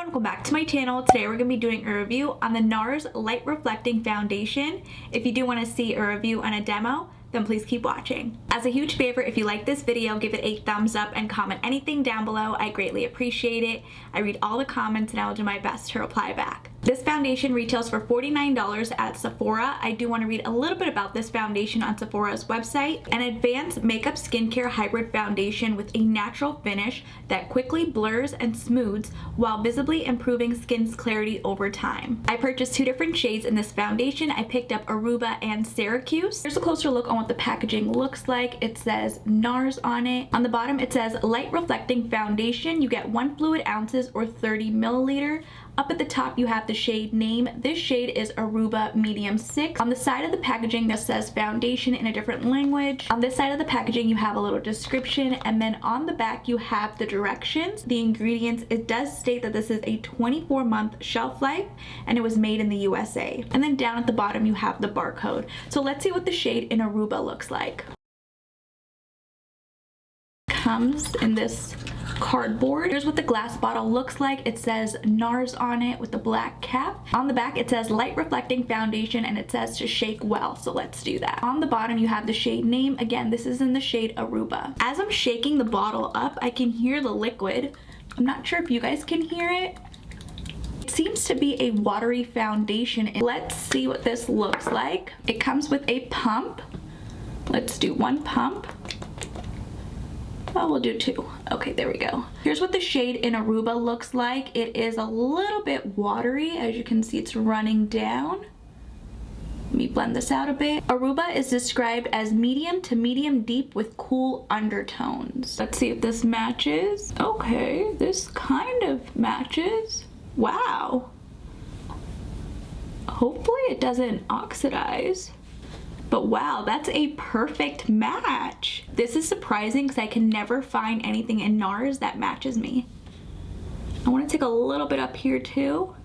welcome back to my channel. Today we're going to be doing a review on the Nars Light Reflecting Foundation. If you do want to see a review and a demo, then please keep watching. As a huge favor, if you like this video, give it a thumbs up and comment anything down below. I greatly appreciate it. I read all the comments and I will do my best to reply back. This foundation retails for $49 at Sephora. I do want to read a little bit about this foundation on Sephora's website. An advanced makeup skincare hybrid foundation with a natural finish that quickly blurs and smooths while visibly improving skin's clarity over time. I purchased two different shades in this foundation. I picked up Aruba and Syracuse. Here's a closer look on what the packaging looks like. It says Nars on it. On the bottom it says light reflecting foundation. You get 1 fluid ounces or 30 milliliter. Up at the top you have the shade name. This shade is Aruba Medium 6. On the side of the packaging this says foundation in a different language. On this side of the packaging you have a little description, and then on the back you have the directions, the ingredients. It does state that this is a 24-month shelf life and it was made in the USA. And then down at the bottom you have the barcode. So let's see what the shade in Aruba looks like. Comes in this cardboard. Here's what the glass bottle looks like. It says Nars on it with the black cap. On the back it says light reflecting foundation and it says to shake well, so let's do that. On the bottom you have the shade name. Again, this is in the shade Aruba. As I'm shaking the bottle up, I can hear the liquid. I'm not sure if you guys can hear it. It seems to be a watery foundation. Let's see what this looks like. It comes with a pump. Let's do one pump. Oh, we'll do two. Okay, there we go. Here's what the shade in Aruba looks like. It is a little bit watery. As you can see, it's running down. Let me blend this out a bit. Aruba is described as medium to medium deep with cool undertones. Let's see if this matches. Okay, this kind of matches. Wow. Hopefully it doesn't oxidize. But wow, that's a perfect match. This is surprising because I can never find anything in Nars that matches me. I want to take a little bit up here too.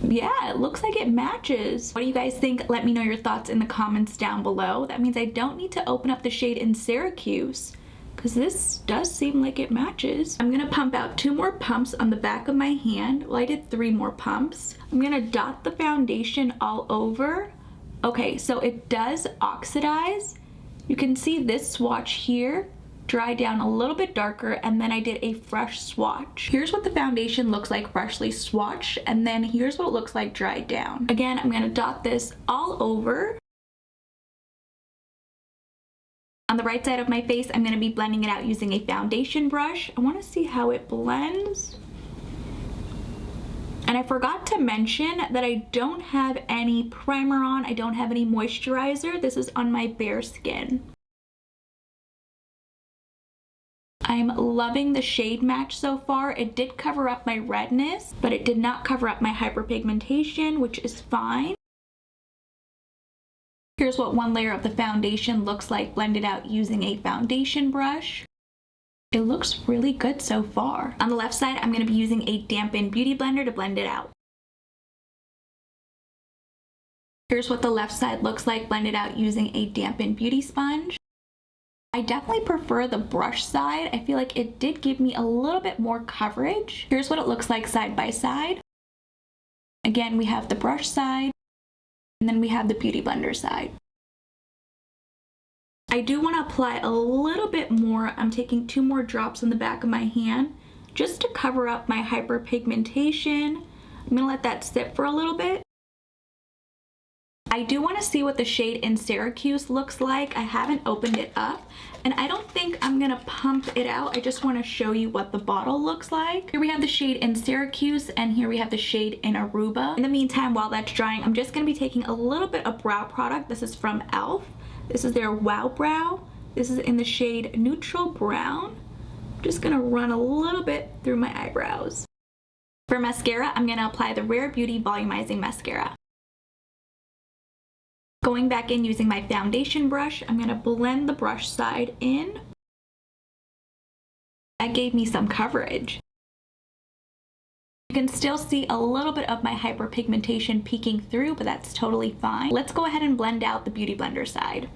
Yeah, it looks like it matches. What do you guys think? Let me know your thoughts in the comments down below. That means I don't need to open up the shade in Syracuse because this does seem like it matches. I'm gonna pump out 2 more pumps on the back of my hand. Well, I did 3 more pumps. I'm gonna dot the foundation all over. Okay, so it does oxidize. You can see this swatch here dry down a little bit darker, and then I did a fresh swatch. Here's what the foundation looks like freshly swatched, and then here's what it looks like dried down. Again, I'm gonna dot this all over. On the right side of my face, I'm gonna be blending it out using a foundation brush. I wanna see how it blends. And I forgot to mention that I don't have any primer on. I don't have any moisturizer. This is on my bare skin. I'm loving the shade match so far. It did cover up my redness, but it did not cover up my hyperpigmentation, which is fine. Here's what one layer of the foundation looks like blended out using a foundation brush. It looks really good so far. On the left side, I'm going to be using a dampened beauty blender to blend it out. Here's what the left side looks like blended out using a dampened beauty sponge. I definitely prefer the brush side. I feel like it did give me a little bit more coverage. Here's what it looks like side by side. Again, we have the brush side, and then we have the beauty blender side. I do want to apply a little bit more. I'm taking 2 more drops on the back of my hand just to cover up my hyperpigmentation. I'm going to let that sit for a little bit. I do want to see what the shade in Syracuse looks like. I haven't opened it up, and I don't think I'm going to pump it out. I just want to show you what the bottle looks like. Here we have the shade in Syracuse, and here we have the shade in Aruba. In the meantime, while that's drying, I'm just going to be taking a little bit of brow product. This is from e.l.f. This is their Wow Brow. This is in the shade Neutral Brown. I'm just gonna run a little bit through my eyebrows. For mascara, I'm gonna apply the Rare Beauty Volumizing Mascara. Going back in using my foundation brush, I'm gonna blend the brush side in. That gave me some coverage. You can still see a little bit of my hyperpigmentation peeking through, but that's totally fine. Let's go ahead and blend out the beauty blender side.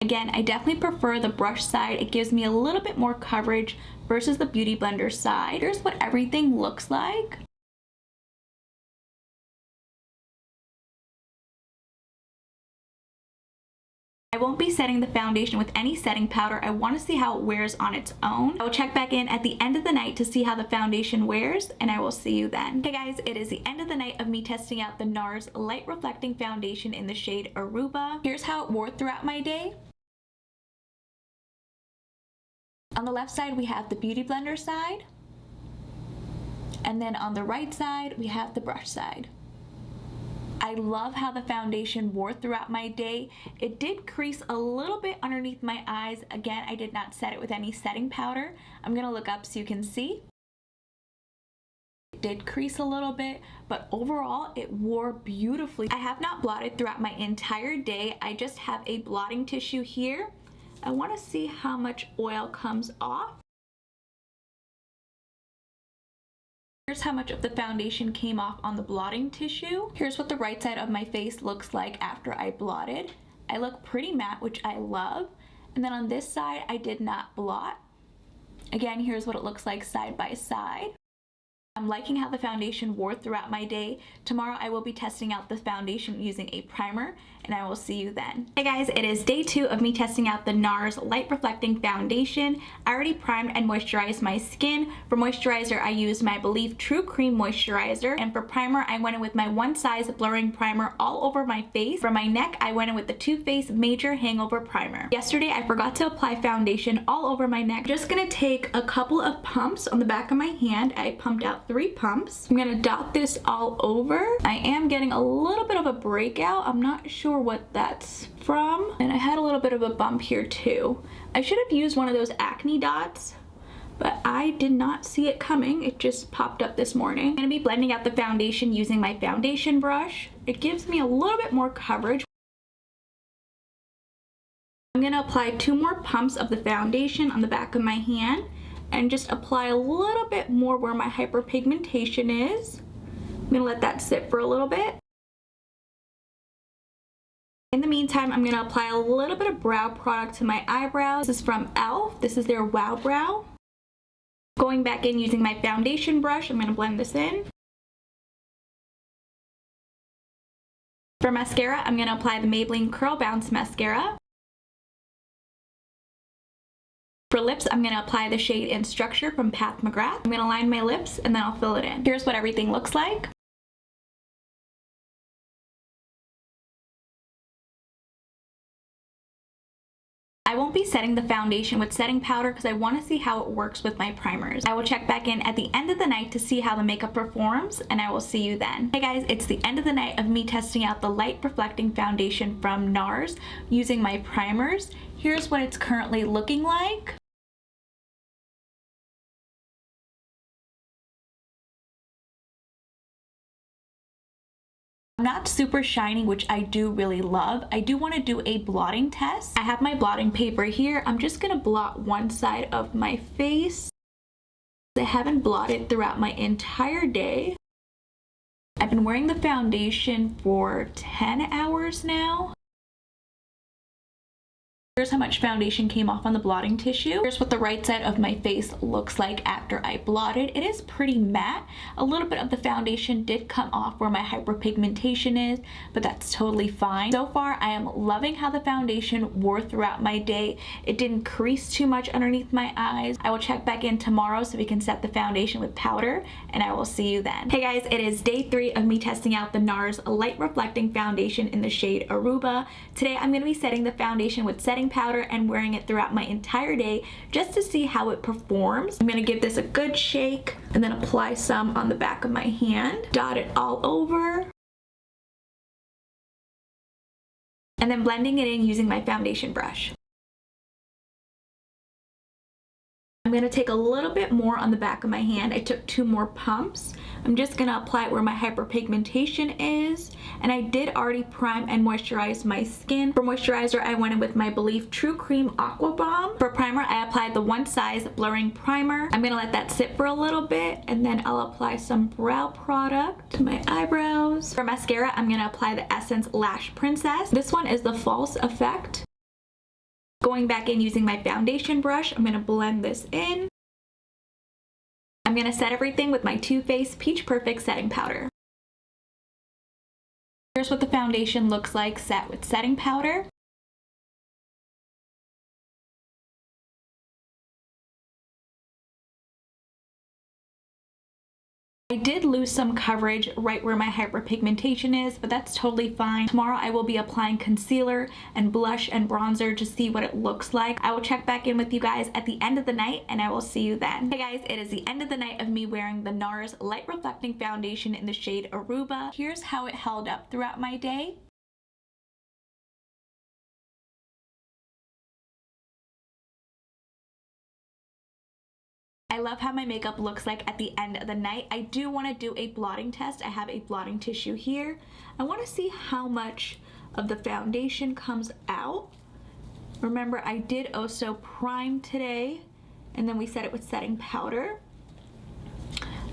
Again, I definitely prefer the brush side. It gives me a little bit more coverage versus the Beauty Blender side. Here's what everything looks like. I won't be setting the foundation with any setting powder. I want to see how it wears on its own. I will check back in at the end of the night to see how the foundation wears, and I will see you then. Okay guys, it is the end of the night of me testing out the Nars Light Reflecting Foundation in the shade Aruba. Here's how it wore throughout my day. On the left side, we have the Beauty Blender side. And then on the right side, we have the brush side. I love how the foundation wore throughout my day. It did crease a little bit underneath my eyes. Again, I did not set it with any setting powder. I'm gonna look up so you can see. It did crease a little bit, but overall it wore beautifully. I have not blotted throughout my entire day. I just have a blotting tissue here. I wanna see how much oil comes off. Here's how much of the foundation came off on the blotting tissue. Here's what the right side of my face looks like after I blotted. I look pretty matte, which I love. And then on this side, I did not blot. Again, here's what it looks like side by side. I'm liking how the foundation wore throughout my day. Tomorrow I will be testing out the foundation using a primer, and I will see you then. Hey guys, it is day 2 of me testing out the Nars Light Reflecting Foundation. I already primed and moisturized my skin. For moisturizer, I used my Believe True Cream Moisturizer, and for primer, I went in with my One Size Blurring Primer all over my face. For my neck, I went in with the Too Faced Major Hangover Primer. Yesterday, I forgot to apply foundation all over my neck. Just gonna take a couple of pumps on the back of my hand. I pumped out 3 pumps. I'm gonna dot this all over. I am getting a little bit of a breakout. I'm not sure what that's from. And I had a little bit of a bump here too. I should have used one of those acne dots, but I did not see it coming. It just popped up this morning. I'm gonna be blending out the foundation using my foundation brush. It gives me a little bit more coverage. I'm gonna apply 2 more pumps of the foundation on the back of my hand and just apply a little bit more where my hyperpigmentation is. I'm gonna let that sit for a little bit. In the meantime, I'm gonna apply a little bit of brow product to my eyebrows. This is from e.l.f. This is their Wow Brow. Going back in using my foundation brush, I'm gonna blend this in. For mascara, I'm gonna apply the Maybelline Curl Bounce Mascara. For lips, I'm gonna apply the shade In Structure from Pat McGrath. I'm gonna line my lips and then I'll fill it in. Here's what everything looks like. I won't be setting the foundation with setting powder because I want to see how it works with my primers. I will check back in at the end of the night to see how the makeup performs, and I will see you then. Hey guys, it's the end of the night of me testing out the Light Reflecting Foundation from Nars using my primers. Here's what it's currently looking like. Not super shiny, which I do really love. I do want to do a blotting test. I have my blotting paper here. I'm just gonna blot one side of my face. I haven't blotted throughout my entire day. I've been wearing the foundation for 10 hours now. Here's how much foundation came off on the blotting tissue. Here's what the right side of my face looks like after I blotted. It is pretty matte. A little bit of the foundation did come off where my hyperpigmentation is, but that's totally fine. So far, I am loving how the foundation wore throughout my day. It didn't crease too much underneath my eyes. I will check back in tomorrow so we can set the foundation with powder, and I will see you then. Hey guys, it is day 3 of me testing out the Nars Light Reflecting Foundation in the shade Aruba. Today, I'm gonna be setting the foundation with setting powder and wearing it throughout my entire day just to see how it performs. I'm gonna give this a good shake and then apply some on the back of my hand, dot it all over, and then blending it in using my foundation brush. I'm gonna take a little bit more on the back of my hand. I took 2 more pumps. I'm just gonna apply it where my hyperpigmentation is, and I did already prime and moisturize my skin. For moisturizer, I went in with my Believe True Cream Aqua Bomb. For primer, I applied the One Size Blurring Primer. I'm gonna let that sit for a little bit, and then I'll apply some brow product to my eyebrows. For mascara, I'm gonna apply the Essence Lash Princess. This one is the False Effect. Going back in using my foundation brush, I'm going to blend this in. I'm going to set everything with my Too Faced Peach Perfect setting powder. Here's what the foundation looks like set with setting powder. I did lose some coverage right where my hyperpigmentation is, but that's totally fine. Tomorrow I will be applying concealer and blush and bronzer to see what it looks like. I will check back in with you guys at the end of the night and I will see you then. Hey guys, it is the end of the night of me wearing the Nars Light Reflecting Foundation in the shade Aruba. Here's how it held up throughout my day. I love how my makeup looks like at the end of the night. I do want to do a blotting test. I have a blotting tissue here. I want to see how much of the foundation comes out. Remember, I did also prime today, and then we set it with setting powder.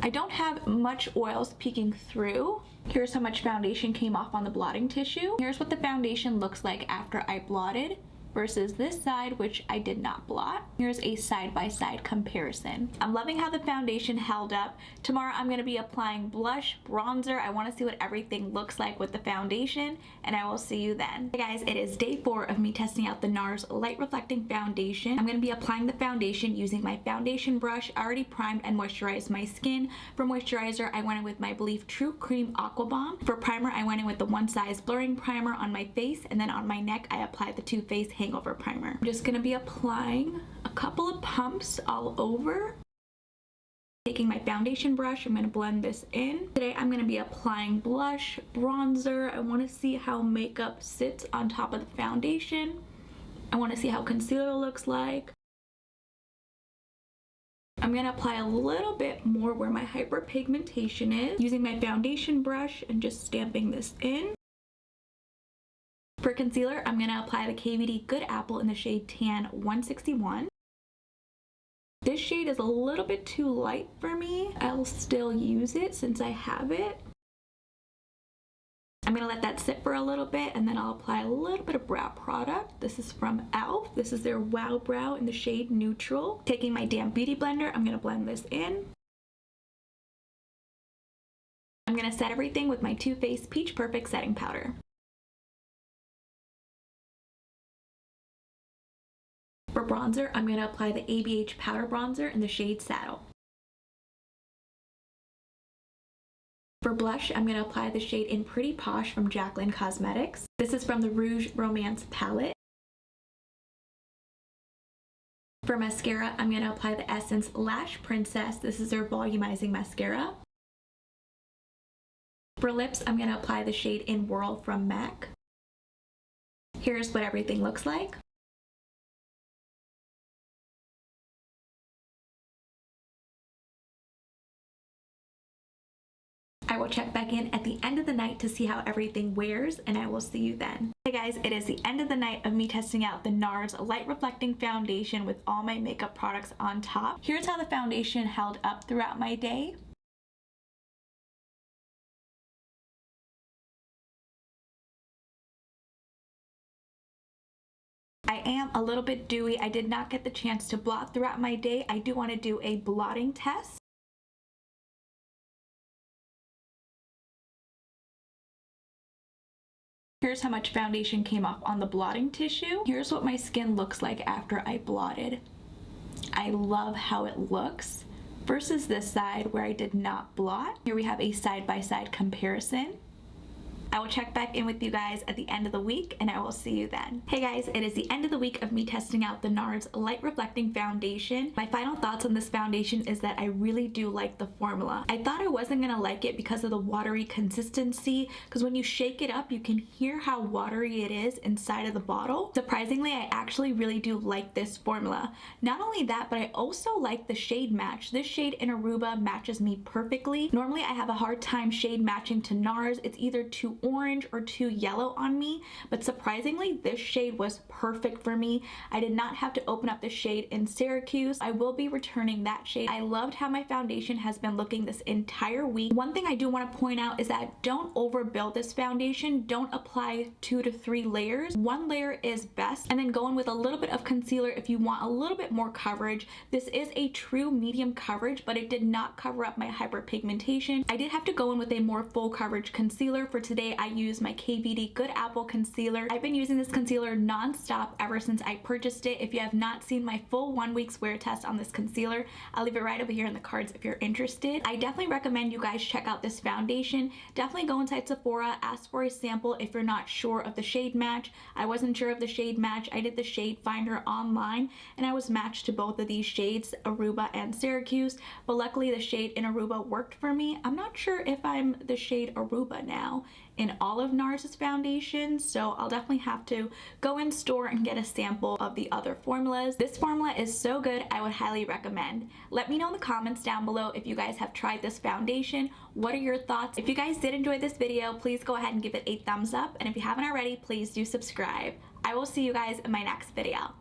I don't have much oils peeking through. Here's how much foundation came off on the blotting tissue. Here's what the foundation looks like after I blotted versus this side, which I did not blot. Here's a side-by-side comparison. I'm loving how the foundation held up. Tomorrow I'm going to be applying blush, bronzer. I want to see what everything looks like with the foundation, and I will see you then. Hey guys, it is day 4 of me testing out the Nars Light Reflecting Foundation. I'm going to be applying the foundation using my foundation brush. I already primed and moisturized my skin. For moisturizer, I went in with my Believe True Cream Aqua Bomb. For primer, I went in with the One Size Blurring Primer on my face, and then on my neck, I applied the Too Faced Hangover Primer. I'm just going to be applying a couple of pumps all over. Taking my foundation brush, I'm going to blend this in. Today I'm going to be applying blush, bronzer. I want to see how makeup sits on top of the foundation. I want to see how concealer looks like. I'm going to apply a little bit more where my hyperpigmentation is, using my foundation brush and just stamping this in. For concealer, I'm going to apply the KVD Good Apple in the shade Tan 161. This shade is a little bit too light for me. I'll still use it since I have it. I'm going to let that sit for a little bit and then I'll apply a little bit of brow product. This is from e.l.f. This is their Wow Brow in the shade Neutral. Taking my damp beauty blender, I'm going to blend this in. I'm going to set everything with my Too Faced Peach Perfect setting powder. For bronzer, I'm going to apply the ABH Powder Bronzer in the shade Saddle. For blush, I'm going to apply the shade In Pretty Posh from Jaclyn Cosmetics. This is from the Rouge Romance palette. For mascara, I'm going to apply the Essence Lash Princess. This is their volumizing mascara. For lips, I'm going to apply the shade In Whirl from MAC. Here's what everything looks like. I will check back in at the end of the night to see how everything wears, and I will see you then. Hey guys, it is the end of the night of me testing out the Nars Light Reflecting Foundation with all my makeup products on top. Here's how the foundation held up throughout my day. I am a little bit dewy. I did not get the chance to blot throughout my day. I do want to do a blotting test. Here's how much foundation came off on the blotting tissue. Here's what my skin looks like after I blotted. I love how it looks versus this side where I did not blot. Here we have a side-by-side comparison. I will check back in with you guys at the end of the week and I will see you then. Hey guys, it is the end of the week of me testing out the Nars Light Reflecting Foundation. My final thoughts on this foundation is that I really do like the formula. I thought I wasn't gonna like it because of the watery consistency, because when you shake it up, you can hear how watery it is inside of the bottle. Surprisingly, I actually really do like this formula. Not only that, but I also like the shade match. This shade in Aruba matches me perfectly. Normally, I have a hard time shade matching to Nars. It's either too orange or too yellow on me, but surprisingly this shade was perfect for me. I did not have to open up the shade in Syracuse. I will be returning that shade. I loved how my foundation has been looking this entire week. One thing I do want to point out is that don't overbuild this foundation. Don't apply 2 to 3 layers. 1 layer is best, and then go in with a little bit of concealer if you want a little bit more coverage. This is a true medium coverage, but it did not cover up my hyperpigmentation. I did have to go in with a more full coverage concealer. For today, I used my KVD Good Apple concealer. I've been using this concealer non-stop ever since I purchased it. If you have not seen my full 1 week's wear test on this concealer, I'll leave it right over here in the cards if you're interested. I definitely recommend you guys check out this foundation. Definitely go inside Sephora, ask for a sample if you're not sure of the shade match. I wasn't sure of the shade match. I did the shade finder online and I was matched to both of these shades, Aruba and Syracuse, but luckily the shade in Aruba worked for me. I'm not sure if I'm the shade Aruba now in all of Nars' foundations, so I'll definitely have to go in store and get a sample of the other formulas. This formula is so good, I would highly recommend. Let me know in the comments down below if you guys have tried this foundation. What are your thoughts? If you guys did enjoy this video, please go ahead and give it a thumbs up, and if you haven't already, please do subscribe. I will see you guys in my next video.